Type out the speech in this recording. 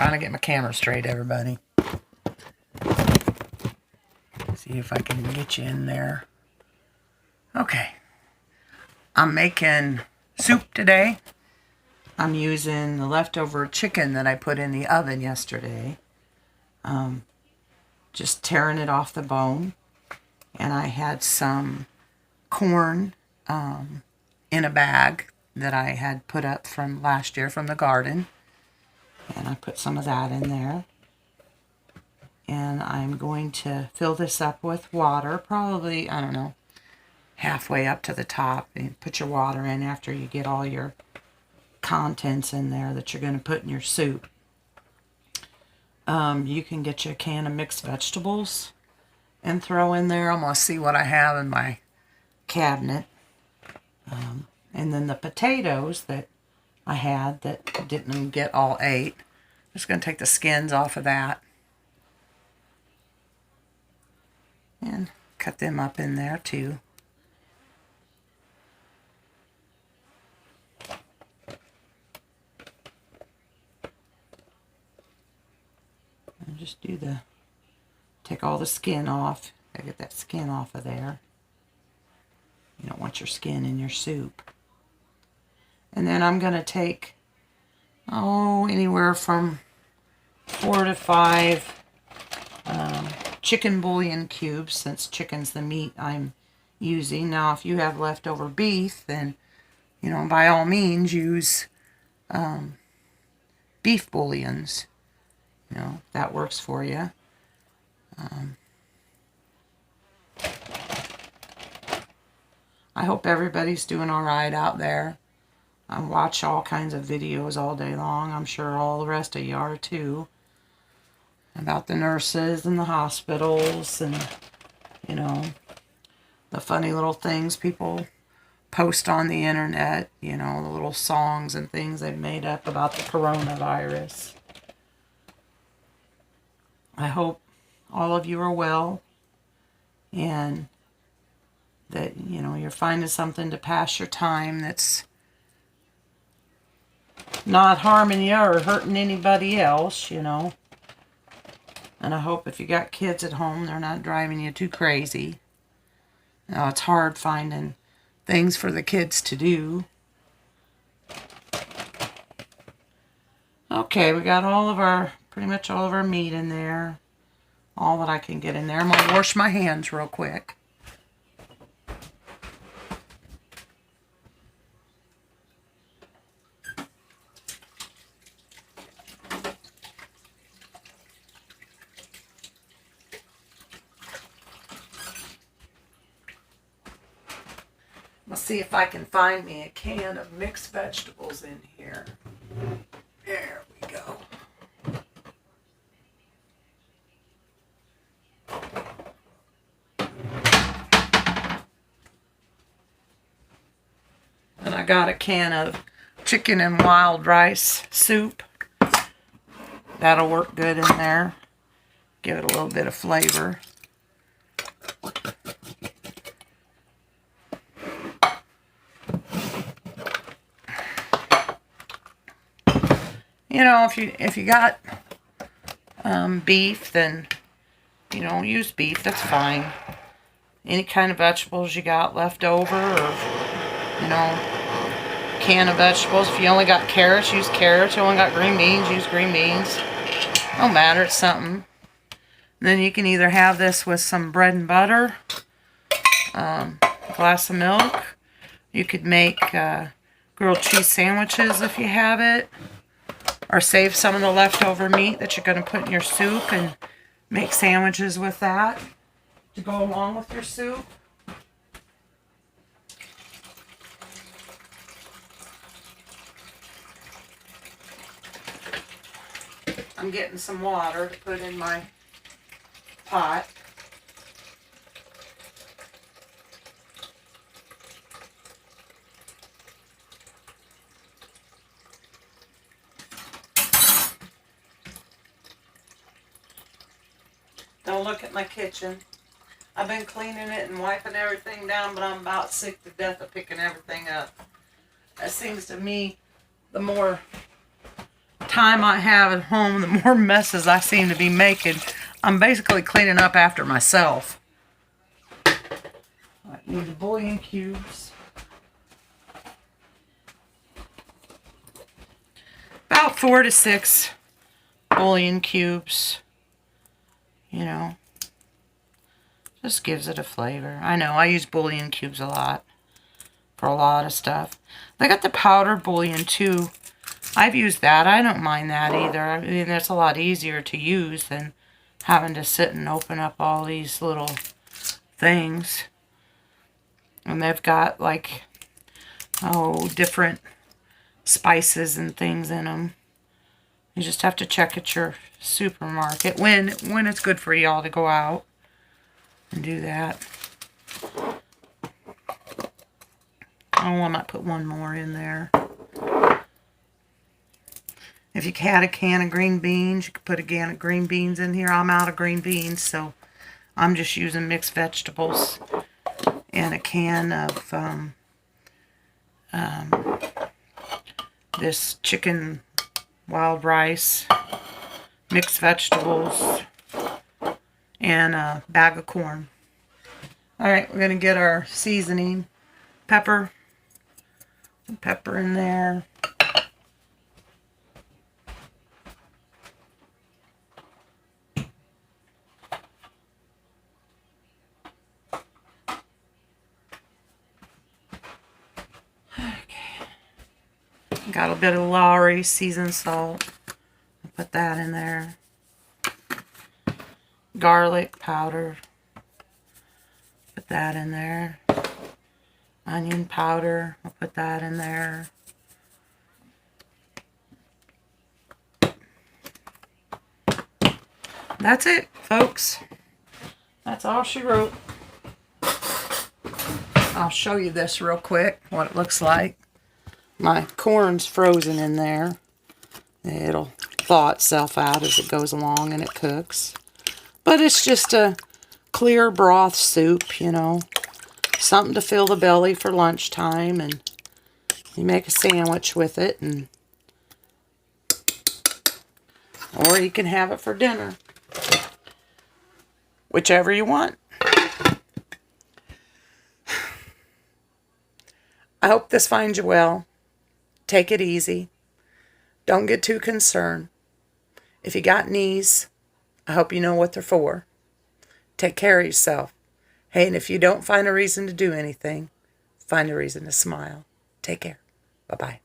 Trying to get my camera straight, everybody. See if I can get you in there. Okay. I'm making soup today. I'm using the leftover chicken that I put in the oven yesterday. Just tearing it off the bone. And I had some corn in a bag that I had put up from last year from the garden. And I put some of that in there. And I'm going to fill this up with water, probably, I don't know, halfway up to the top. And put your water in after you get all your contents in there that you're going to put in your soup. You can get you a can of mixed vegetables and throw in there. I'm going to see what I have in my cabinet. And then the potatoes that I had that didn't get all ate. I'm just going to take the skins off of that. And cut them up in there too. And just take all the skin off. Gotta get that skin off of there. You don't want your skin in your soup. And then I'm going to take, anywhere from 4 to 5 chicken bouillon cubes, since chicken's the meat I'm using. Now, if you have leftover beef, then, by all means, use beef bouillons. That works for you. I hope everybody's doing all right out there. I watch all kinds of videos all day long. I'm sure all the rest of you are too. About the nurses and the hospitals and, the funny little things people post on the internet. The little songs and things they've made up about the coronavirus. I hope all of you are well and that, you're finding something to pass your time that's not harming you or hurting anybody else, And I hope if you got kids at home, they're not driving you too crazy. It's hard finding things for the kids to do. Okay, we got pretty much all of our meat in there. All that I can get in there. I'm going to wash my hands real quick. Let's see if I can find me a can of mixed vegetables in here. There we go. And I got a can of chicken and wild rice soup. That'll work good in there. Give it a little bit of flavor. If you got beef, then use beef. That's fine. Any kind of vegetables you got left over, or can of vegetables. If you only got carrots, use carrots. You only got green beans, use green beans. Don't matter. It's something. Then you can either have this with some bread and butter, a glass of milk. You could make grilled cheese sandwiches if you have it. Or save some of the leftover meat that you're going to put in your soup and make sandwiches with that to go along with your soup. I'm getting some water to put in my pot. Don't look at my kitchen. I've been cleaning it and wiping everything down, but I'm about sick to death of picking everything up. It seems to me the more time I have at home, the more messes I seem to be making. I'm basically cleaning up after myself. I need the bouillon cubes. About 4 to 6 bouillon cubes. You know, just gives it a flavor. I know, I use bouillon cubes a lot for a lot of stuff. I got the powder bouillon too. I've used that. I don't mind that either. I mean, that's a lot easier to use than having to sit and open up all these little things. And they've got like, oh, different spices and things in them. You just have to check at your supermarket when it's good for y'all to go out and do that. Oh, I might put one more in there. If you had a can of green beans, you could put a can of green beans in here. I'm out of green beans, so I'm just using mixed vegetables and a can of this chicken wild rice, mixed vegetables, and a bag of corn. Alright, we're going to get our seasoning. Pepper. Some pepper in there. Got a bit of Lawry seasoned salt. Put that in there. Garlic powder. Put that in there. Onion powder. I'll put that in there. That's it, folks. That's all she wrote. I'll show you this real quick, what it looks like. My corn's frozen in there. It'll thaw itself out as it goes along and it cooks. But it's just a clear broth soup, you know. Something to fill the belly for lunchtime, and you make a sandwich with it, and or you can have it for dinner. Whichever you want. I hope this finds you well. Take it easy. Don't get too concerned. If you got knees, I hope you know what they're for. Take care of yourself. Hey, and if you don't find a reason to do anything, find a reason to smile. Take care. Bye-bye.